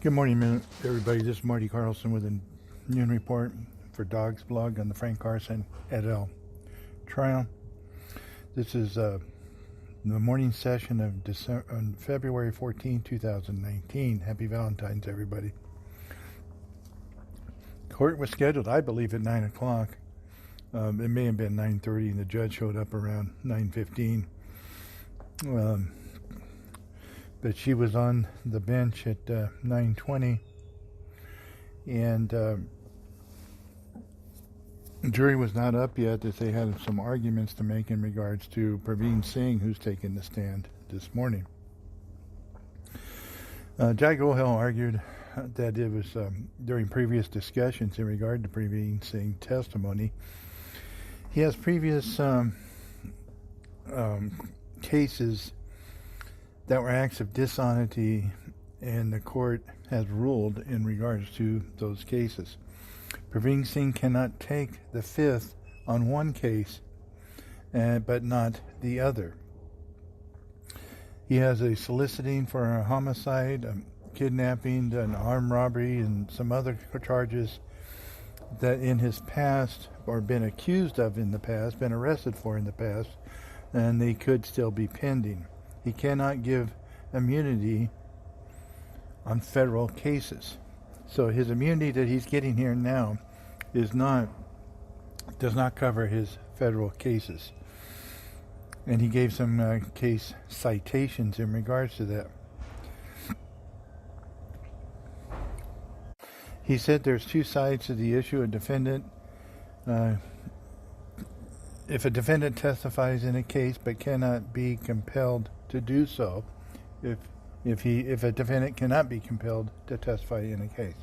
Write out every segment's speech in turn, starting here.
Good morning, everybody. This is Marty Carlson with a noon report for Dogs Blog on the Frank Carson et al. trial. This is the morning session of on February 14, 2019. Happy Valentine's, everybody. Court was scheduled, I believe, at 9 o'clock. It may have been 9:30, and the judge showed up around 9:15. But she was on the bench at 9:20, and the jury was not up yet, as they had some arguments to make in regards to PRAVEEN SINGH, who's taken the stand this morning. Jack O'Hill argued that it was during previous discussions in regard to PRAVEEN SINGH testimony. He has previous cases that were acts of dishonesty, and the court has ruled in regards to those cases. PRAVEEN SINGH cannot take the fifth on one case, but not the other. He has a soliciting for a homicide, a kidnapping, an armed robbery, and some other charges that in his past, or been accused of in the past, been arrested for in the past, and they could still be pending. He cannot give immunity on federal cases. So his immunity that he's getting here now does not cover his federal cases. And he gave some case citations in regards to that. He said there's two sides to the issue. If a defendant testifies in a case but cannot be compelled to do so, if a defendant cannot be compelled to testify in a case,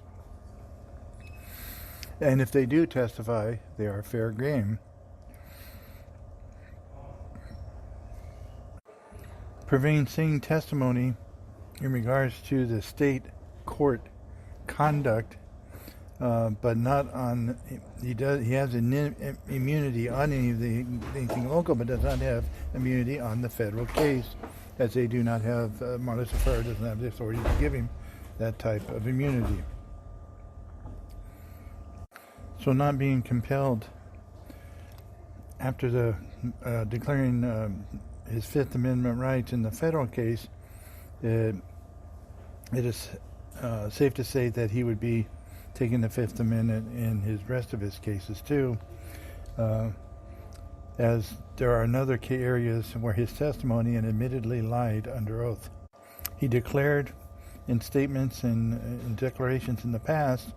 and if they do testify, they are fair game. PRAVEEN SINGH testimony in regards to the state court conduct, but not on. He has an immunity on anything local, but does not have immunity on the federal case, as they do not have. Marlis Farrar doesn't have the authority to give him that type of immunity. So, not being compelled after the declaring his Fifth Amendment rights in the federal case, it is safe to say that he would be taking the Fifth Amendment in his rest of his cases too, as there are another key areas where his testimony and admittedly lied under oath. He declared in statements and in declarations in the past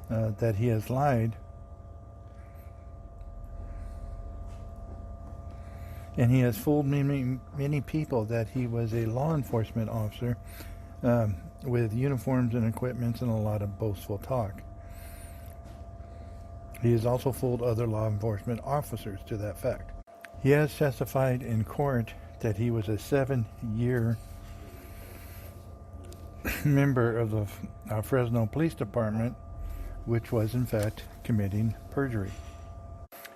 that he has lied, and he has fooled many people that he was a law enforcement officer with uniforms and equipment and a lot of boastful talk. He has also fooled other law enforcement officers to that fact. He has testified in court that he was a 7-year member of the Fresno Police Department, which was in fact committing perjury.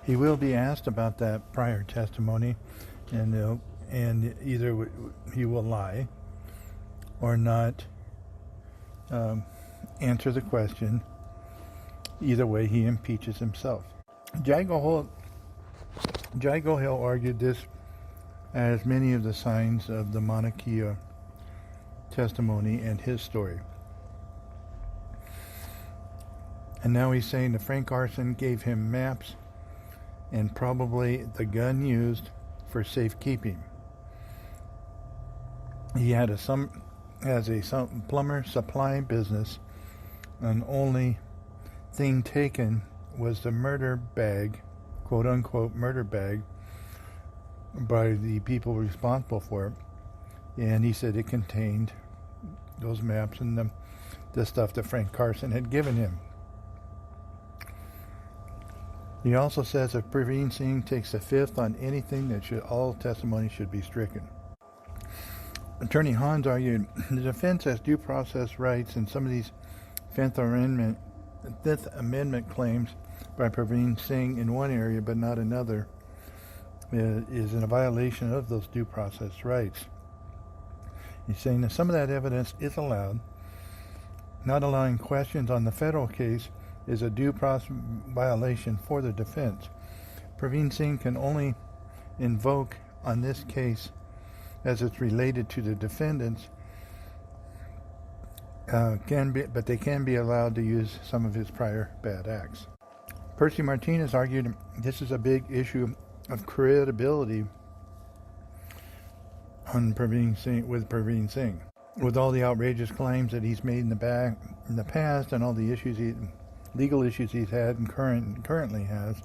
He will be asked about that prior testimony, and either he will lie or not answer the question. Either way, he impeaches himself. Jack O'Hill argued this as many of the signs of the Mauna Kea testimony and his story. And now he's saying that Frank Carson gave him maps and probably the gun used for safekeeping. He had a plumber supply business, and only thing taken was the murder bag, quote unquote murder bag, by the people responsible for it. And he said it contained those maps and the stuff that Frank Carson had given him. He also says if PRAVEEN SINGH takes the fifth on anything, that all testimony should be stricken. Attorney Hans argued the defense has due process rights, and some of these Fifth Amendment claims by PRAVEEN SINGH in one area but not another is in a violation of those due process rights. He's saying that some of that evidence is allowed, not allowing questions on the federal case is a due process violation for the defense. Praveen Singh can only invoke on this case as it's related to the defendants, but they can be allowed to use some of his prior bad acts. Percy Martinez argued this is a big issue of credibility on Praveen Singh. With all the outrageous claims that he's made in the past and all the legal issues he's had and currently has,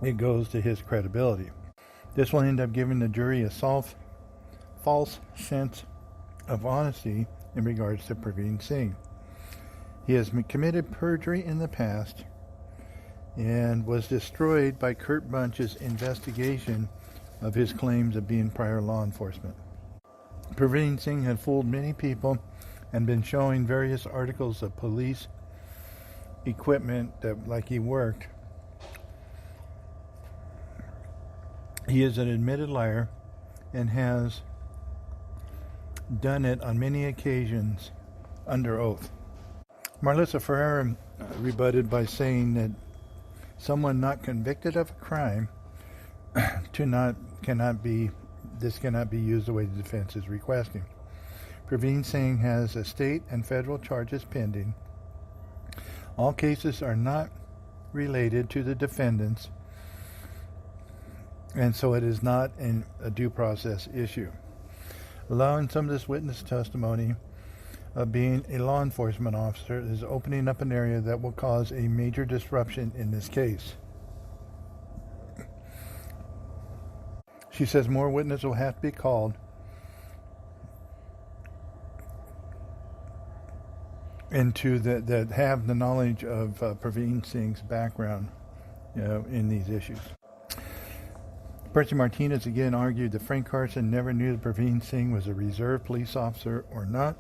it goes to his credibility. This will end up giving the jury a false sense of honesty in regards to Praveen Singh. He has committed perjury in the past and was destroyed by Kurt Bunch's investigation of his claims of being prior law enforcement. Praveen Singh had fooled many people and been showing various articles of police equipment that, like he worked. He is an admitted liar and has done it on many occasions under oath. Marlissa Ferreira rebutted by saying that someone not convicted of a crime cannot be used the way the defense is requesting. Praveen Singh has a state and federal charges pending. All cases are not related to the defendants, and so it is not a due process issue. Allowing some of this witness testimony of being a law enforcement officer is opening up an area that will cause a major disruption in this case. She says more witnesses will have to be called into that have the knowledge of Praveen Singh's background, in these issues. Percy Martinez again argued that Frank Carson never knew that Praveen Singh was a reserve police officer or not.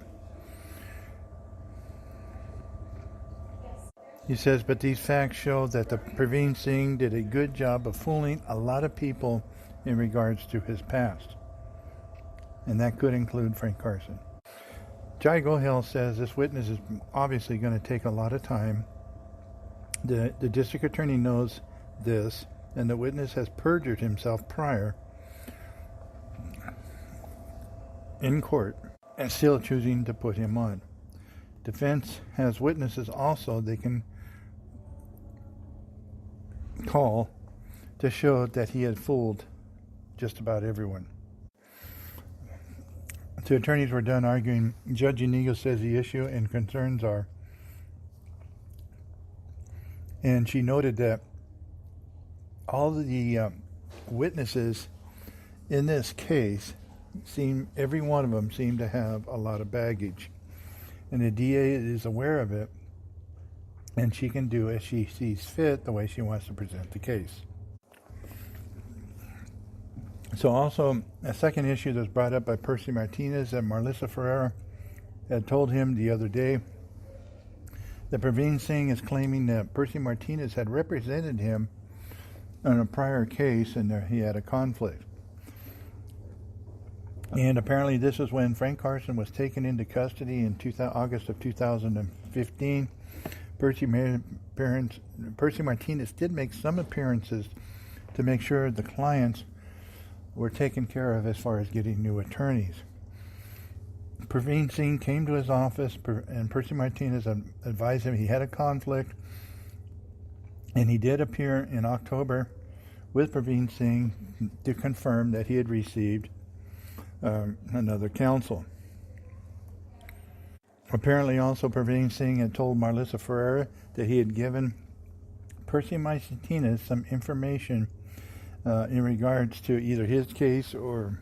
He says, but these facts show that the Praveen Singh did a good job of fooling a lot of people in regards to his past. And that could include Frank Carson. Jai Gohil says this witness is obviously going to take a lot of time. The district attorney knows this, and the witness has perjured himself prior in court and still choosing to put him on. Defense has witnesses also they can call to show that he had fooled just about everyone. The attorneys were done arguing. Judge Inigo says the issue and concerns are, and she noted that all of the witnesses in this case every one of them seemed to have a lot of baggage. And the DA is aware of it, and she can do as she sees fit the way she wants to present the case. So also, a second issue that was brought up by Percy Martinez that Marlissa Ferreira had told him the other day that Praveen Singh is claiming that Percy Martinez had represented him on a prior case and he had a conflict. And apparently this is when Frank Carson was taken into custody in August of 2015. Percy Martinez did make some appearances to make sure the clients were taken care of as far as getting new attorneys. Praveen Singh came to his office and Percy Martinez advised him he had a conflict, and he did appear in October with Praveen Singh to confirm that he had received another counsel. Apparently also Praveen Singh had told Marlissa Ferreira that he had given Percy Martinez some information in regards to either his case or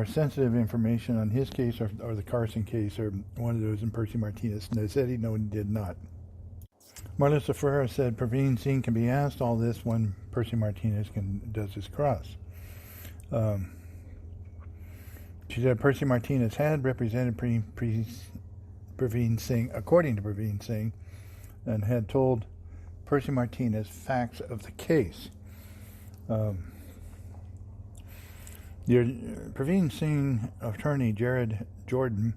sensitive information on his case or the Carson case or one of those in Percy Martinez. And they said he did not. Marlissa Ferreira said Praveen Singh can be asked all this when Percy Martinez does his cross. She said Percy Martinez had represented Praveen Singh, according to Praveen Singh, and had told Percy Martinez facts of the case. Praveen Singh attorney Jared Jordan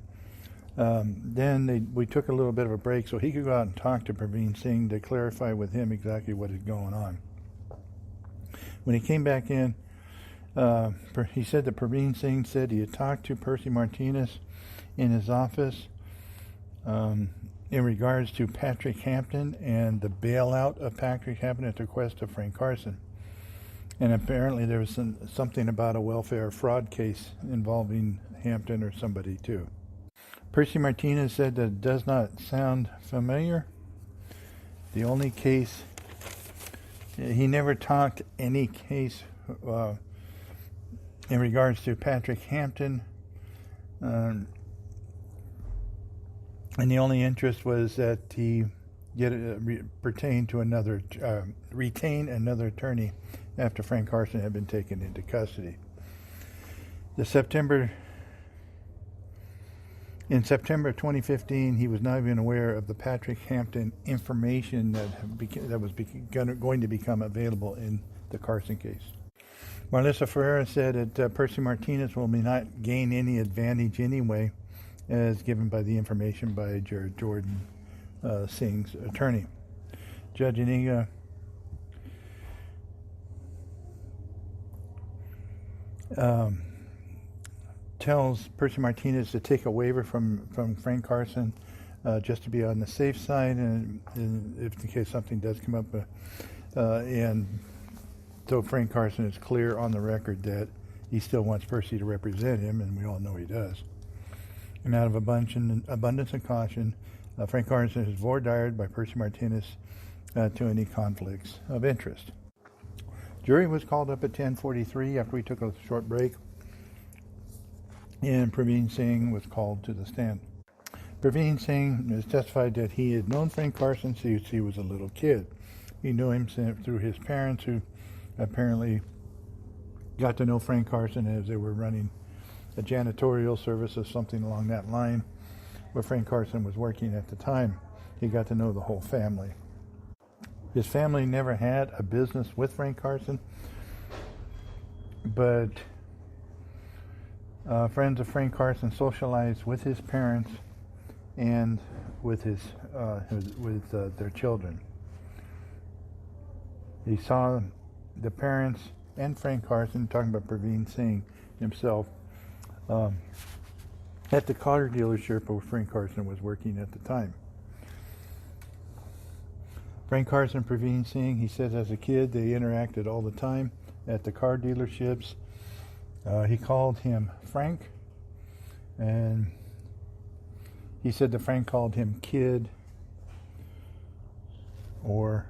Then we took a little bit of a break so he could go out and talk to Praveen Singh to clarify with him exactly what is going on. When he came back in, he said that Praveen Singh said he had talked to Percy Martinez in his office in regards to Patrick Hampton and the bailout of Patrick Hampton at the request of Frank Carson. And apparently there was something about a welfare fraud case involving Hampton or somebody too. Percy Martinez said that it does not sound familiar. The only case, he never talked any case in regards to Patrick Hampton. And the only interest was that he retain another attorney after Frank Carson had been taken into custody. In September of 2015, he was not even aware of the Patrick Hampton information that was going to become available in the Carson case. Marlissa Ferreira said that Percy Martinez will not gain any advantage anyway, as given by the information by Jared Jordan, Singh's attorney. Judge Iniga tells Percy Martinez to take a waiver from Frank Carson just to be on the safe side, and if in case something does come up, and so Frank Carson is clear on the record that he still wants Percy to represent him, and we all know he does. And out of abundance of caution, Frank Carson is voir dired by Percy Martinez to any conflicts of interest. Jury was called up at 10:43 after we took a short break, and Praveen Singh was called to the stand. Praveen Singh has testified that he had known Frank Carson since he was a little kid. He knew him through his parents, who apparently got to know Frank Carson as they were running a janitorial service or something along that line, where Frank Carson was working at the time. He got to know the whole family. His family never had a business with Frank Carson, but friends of Frank Carson socialized with his parents and with their children. He saw the parents and Frank Carson, talking about Praveen Singh himself, at the car dealership where Frank Carson was working at the time. Frank Carson and Praveen Singh, he said as a kid they interacted all the time at the car dealerships. He called him Frank, and he said that Frank called him kid, or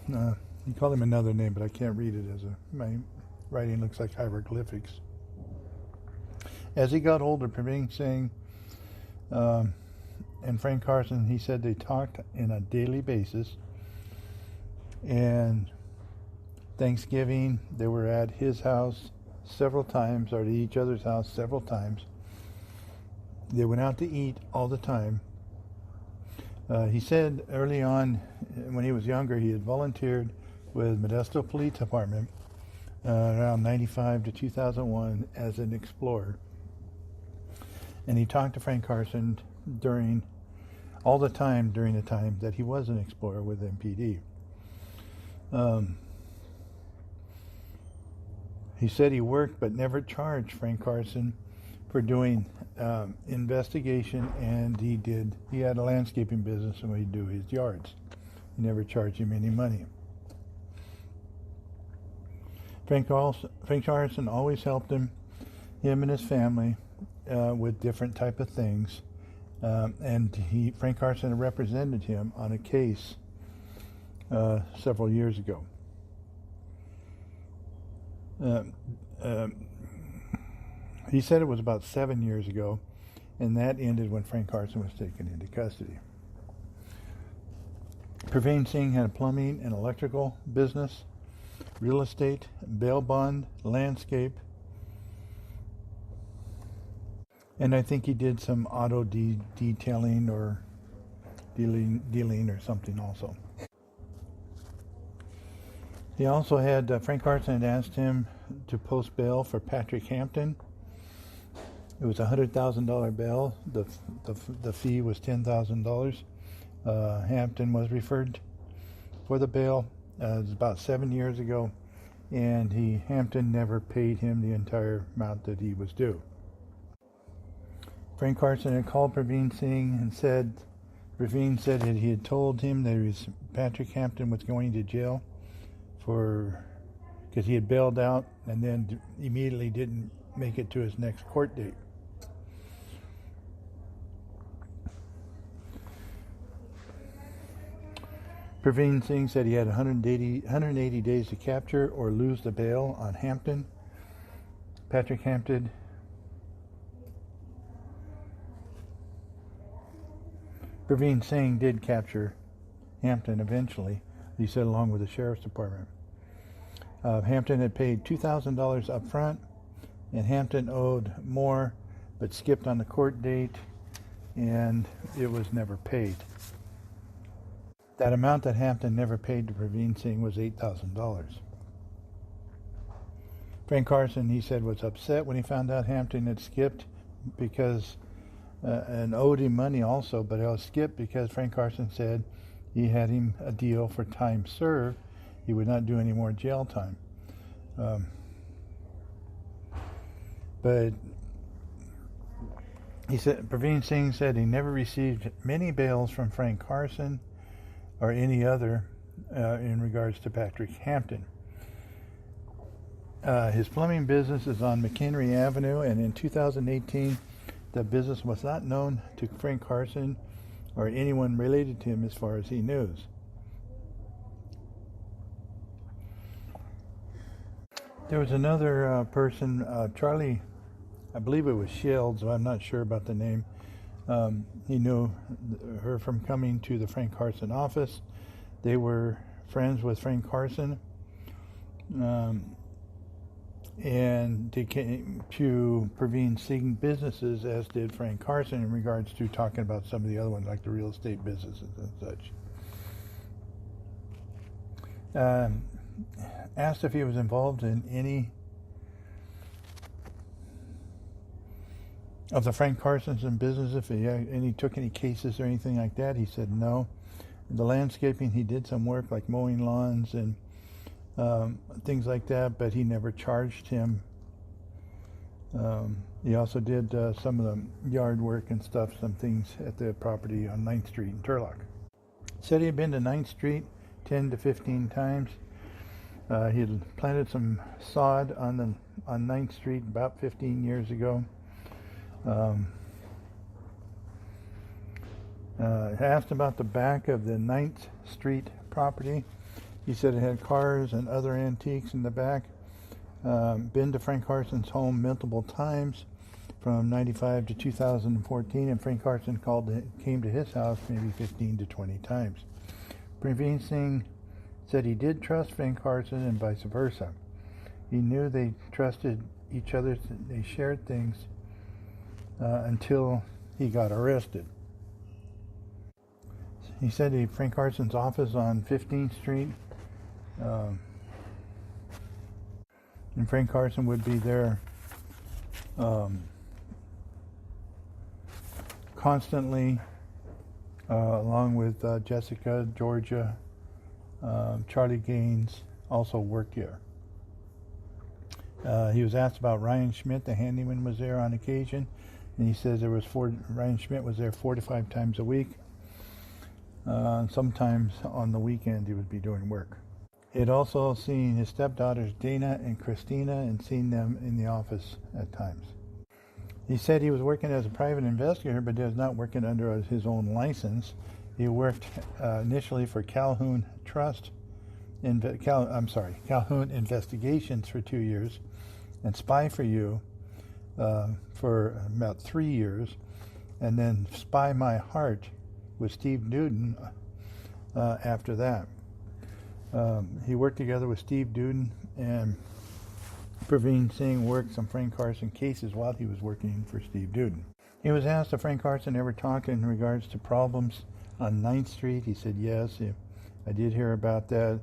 he called him another name, but I can't read it my writing looks like hieroglyphics. As he got older, Praveen Singh and Frank Carson, he said they talked on a daily basis. And Thanksgiving, they were at his house several times, or at each other's house several times. They went out to eat all the time. He said early on, when he was younger, he had volunteered with Modesto Police Department around 95 to 2001 as an explorer. And he talked to Frank Carson during the time that he was an explorer with MPD. He said he worked but never charged Frank Carson for doing investigation, and he had a landscaping business and he'd do his yards. He never charged him any money. Frank Carson always helped him and his family with different type of things, and Frank Carson represented him on a case several years ago. He said it was about 7 years ago, and that ended when Frank Carson was taken into custody. Praveen Singh had a plumbing and electrical business, real estate, bail bond, landscape, and I think he did some auto detailing or dealing or something also. He also had, Frank Carson had asked him to post bail for Patrick Hampton, It was a $100,000 bail. The fee was $10,000. Hampton was referred for the bail. It was about 7 years ago, and Hampton never paid him the entire amount that he was due. Frank Carson had called Praveen Singh and Praveen said that he had told him that Patrick Hampton was going to jail because he had bailed out and then immediately didn't make it to his next court date. Praveen Singh said he had 180 days to capture or lose the bail on Hampton. Patrick Hampton Praveen Singh did capture Hampton eventually, he said, along with the sheriff's department. Hampton had paid $2,000 up front, and Hampton owed more but skipped on the court date, and it was never paid. That amount that Hampton never paid to Praveen Singh was $8,000. Frank Carson, he said, was upset when he found out Hampton had skipped because and owed him money also, but it was skipped because Frank Carson said he had him a deal for time served. He would not do any more jail time. But he said, Praveen Singh said he never received many bails from Frank Carson or any other in regards to Patrick Hampton. His plumbing business is on McHenry Avenue, and in 2018, the business was not known to Frank Carson or anyone related to him as far as he knows. There was another person, Charlie, I believe it was Shields, I'm not sure about the name. He knew her from coming to the Frank Carson office. They were friends with Frank Carson. And they came to Praveen Singh businesses, as did Frank Carson, in regards to talking about some of the other ones, like the real estate businesses and such. Asked if he was involved in any of the Frank Carsons and business, if he took any cases or anything like that. He said no. The landscaping, he did some work like mowing lawns and things like that, but he never charged him. He also did some of the yard work and stuff, some things at the property on 9th Street in Turlock. Said he had been to 9th Street 10 to 15 times. He had planted some sod on 9th Street about 15 years ago. Asked about the back of the 9th Street property. He said it had cars and other antiques in the back. Been to Frank Carson's home multiple times from 95 to 2014, and Frank Carson came to his house maybe 15 to 20 times. Praveen Singh said he did trust Frank Carson and vice versa. He knew they trusted each other. They shared things until he got arrested. He said Frank Carson's office on 15th Street, and Frank Carson would be there constantly, along with Jessica, Georgia, Charlie Gaines also worked here. He was asked about Ryan Schmidt, the handyman, was there on occasion, and he says Ryan Schmidt was there 4 to 5 times a week. Sometimes on the weekend he would be doing work. He had also seen his stepdaughters Dana and Christina and seen them in the office at times. He said he was working as a private investigator, but he was not working under his own license. He worked initially for Calhoun Calhoun Investigations for 2 years, and Spy for You for about 3 years, and then Spy My Heart with Steve Newton after that. He worked together with Steve Newton, and Praveen Singh worked some Frank Carson cases while he was working for Steve Newton. He was asked if Frank Carson ever talked in regards to problems on 9th Street. He said yes, I did hear about that.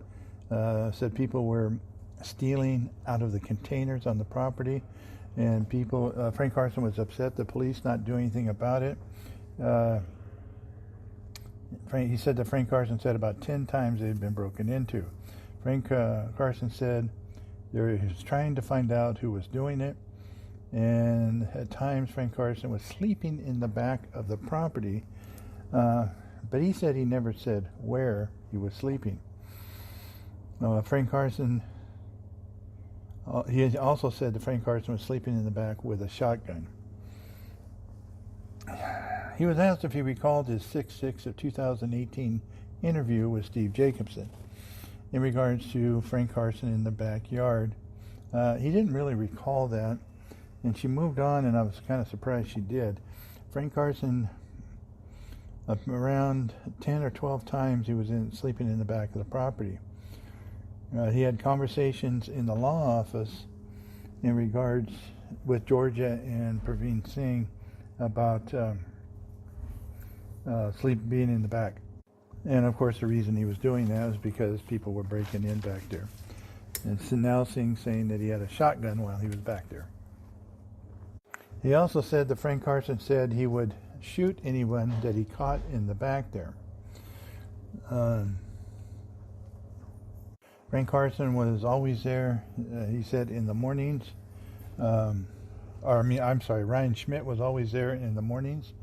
Said people were stealing out of the containers on the property. And Frank Carson was upset the police not doing anything about it. He said that Frank Carson said about 10 times they had been broken into. Frank Carson said he was trying to find out who was doing it, and at times Frank Carson was sleeping in the back of the property, but he said he never said where he was sleeping. Frank Carson, he also said that Frank Carson was sleeping in the back with a shotgun. He was asked if he recalled his 6/6 of 2018 interview with Steve Jacobson in regards to Frank Carson in the backyard. He didn't really recall that, and she moved on, and I was kind of surprised she did. Frank Carson, around 10 or 12 times he was sleeping in the back of the property. He had conversations in the law office in regards with Georgia and PRAVEEN SINGH about being in the back. And of course the reason he was doing that was because people were breaking in back there. And so now Singh saying that he had a shotgun while he was back there. He also said that Frank Carson said he would shoot anyone that he caught in the back there. Frank Carson was always there, he said, in the mornings. Ryan Schmidt was always there in the mornings.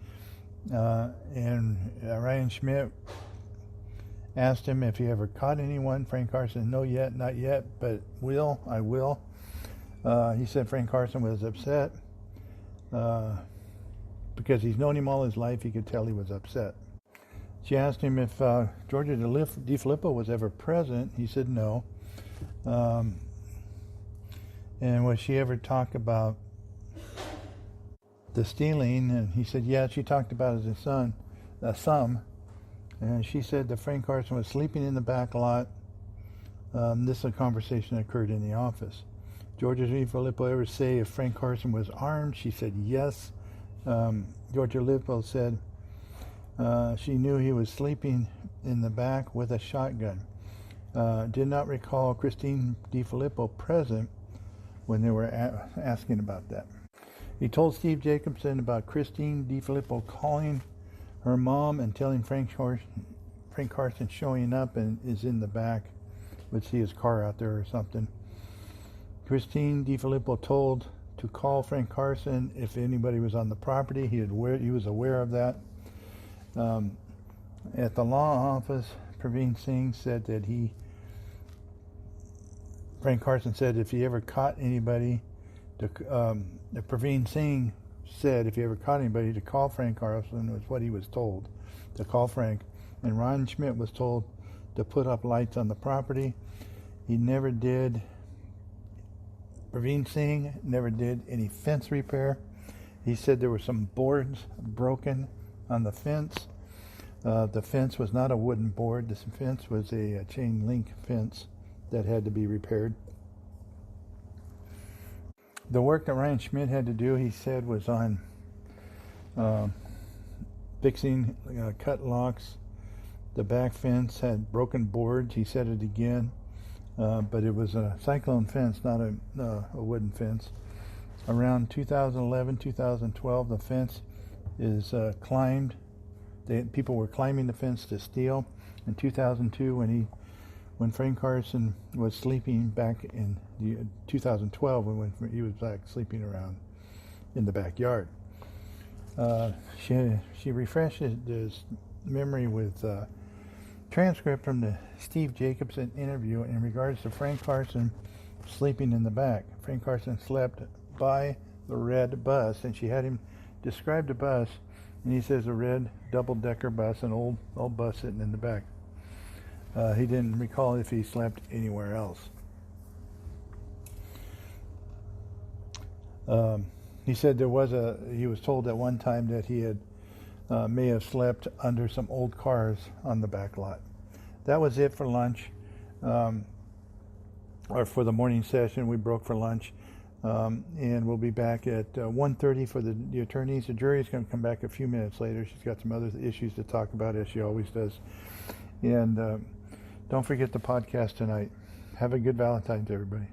And Ryan Schmidt asked him if he ever caught anyone. Frank Carson, no yet, not yet, but I will. He said Frank Carson was upset because he's known him all his life. He could tell he was upset. She asked him if Georgia DeFilippo was ever present. He said no. And was she ever talk about the stealing? And he said, yeah, she talked about it as some. And she said that Frank Carson was sleeping in the back lot. This is a conversation that occurred in the office. Georgia DeFilippo ever say if Frank Carson was armed? She said yes. Georgia DeFilippo said she knew he was sleeping in the back with a shotgun. Did not recall Christine DeFilippo present when they were asking about that. He told Steve Jacobson about Christine DeFilippo calling her mom and telling Frank Carson showing up and is in the back, would see his car out there or something. Christine DeFilippo told to call Frank Carson if anybody was on the property. He was aware of that. At the law office, PRAVEEN SINGH said that Frank Carson said if he ever caught anybody, PRAVEEN SINGH said if he ever caught anybody to call Frank Carson, was what he was told, to call Frank. And Ron Schmidt was told to put up lights on the property. He never did. PRAVEEN SINGH never did any fence repair. He said there were some boards broken on the fence. The fence was not a wooden board. This fence was a chain link fence that had to be repaired. The work that Ryan Schmidt had to do, he said, was on fixing cut locks. The back fence had broken boards. He said it again, but it was a cyclone fence, not a wooden fence. Around 2011, 2012, the fence is climbed. People were climbing the fence to steal. In 2002, when Frank Carson was sleeping back in 2012, when he was back sleeping around in the backyard, she refreshed his memory with transcript from the Steve Jacobson interview in regards to Frank Carson sleeping in the back. Frank Carson slept by the red bus, and she had him describe the bus, and he says a red double-decker bus, an old bus sitting in the back. He didn't recall if he slept anywhere else. He said he was told at one time that he had may have slept under some old cars on the back lot. That was it for lunch, or for the morning session. We broke for lunch, and we'll be back at 1:30 for the attorneys. The jury is going to come back a few minutes later. She's got some other issues to talk about, as she always does. And don't forget the podcast tonight. Have a good Valentine's, everybody.